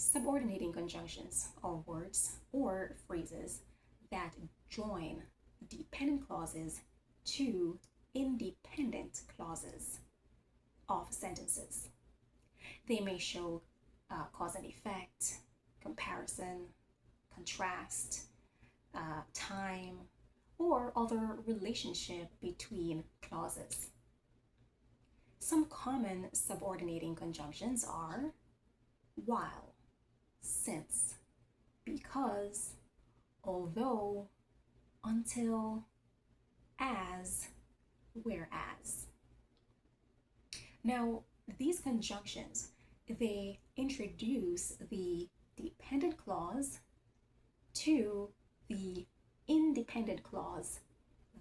Subordinating conjunctions are words or phrases that join dependent clauses to independent clauses of sentences. They may show cause and effect, comparison, contrast, time, or other relationship between clauses. Some common subordinating conjunctions are while, since, because, although, until, as, whereas. Now, these conjunctions, they introduce the dependent clause to the independent clause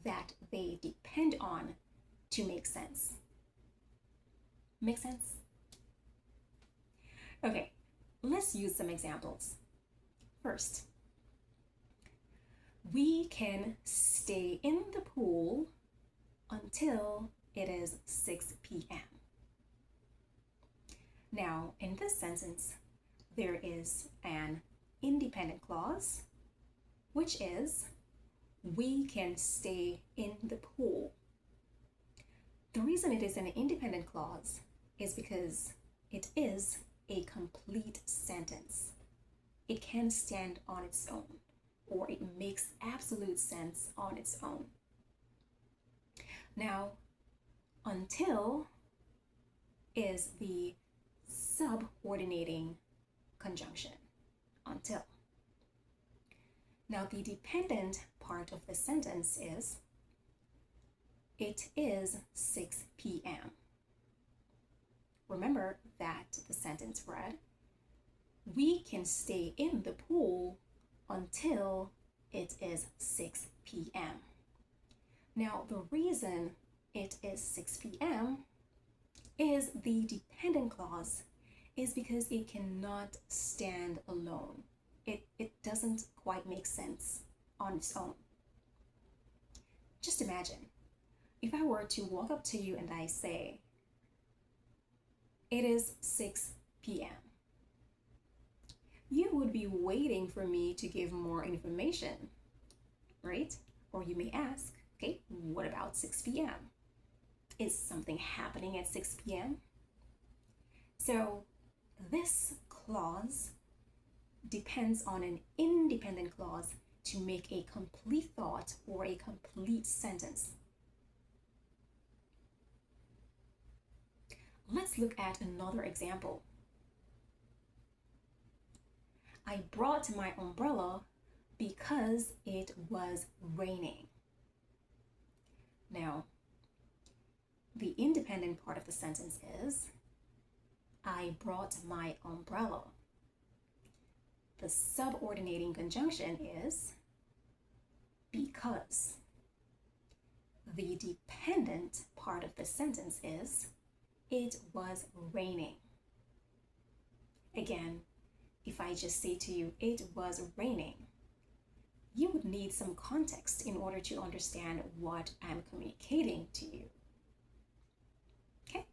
that they depend on to make sense. Make sense? Okay, let's use some examples. First, we can stay in the pool until it is 6 p.m. Now, in this sentence, there is an independent clause, which is we can stay in the pool. The reason it is an independent clause is because it is a complete sentence. It can stand on its own, or it makes absolute sense on its own. Now, until is the subordinating conjunction, until. Now, the dependent part of the sentence is it is 6 p.m. Remember that the sentence read, we can stay in the pool until it is 6 p.m. Now, the reason it is 6 p.m. is the dependent clause is because it cannot stand alone. It doesn't quite make sense on its own. Just imagine if I were to walk up to you and I say, it is 6 p.m. You would be waiting for me to give more information, right? Or you may ask, okay, what about 6 p.m.? Is something happening at 6 p.m.? So this clause depends on an independent clause to make a complete thought or a complete sentence. Let's look at another example. I brought my umbrella because it was raining. Now, the independent part of the sentence is, I brought my umbrella. The subordinating conjunction is because. The dependent part of the sentence is, it was raining. Again, if I just say to you, it was raining, you would need some context in order to understand what I'm communicating to you. Okay,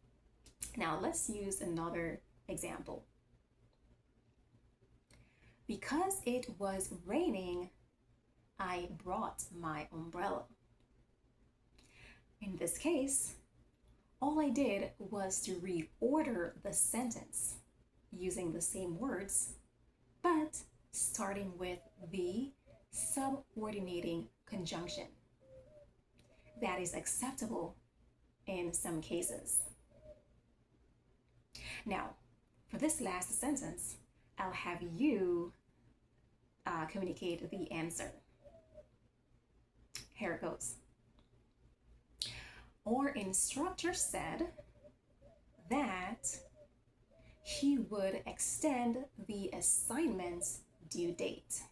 now let's use another example. Because it was raining, I brought my umbrella. In this case, all I did was to reorder the sentence using the same words, but starting with the subordinating conjunction. That is acceptable in some cases. Now, for this last sentence, I'll have you communicate the answer. Here it goes. Our instructor said that he would extend the assignment's due date.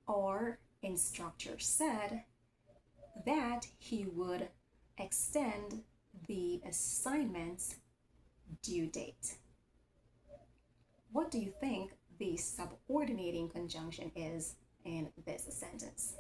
Our instructor said that he would extend the assignment's due date. What do you think the subordinating conjunction is in this sentence?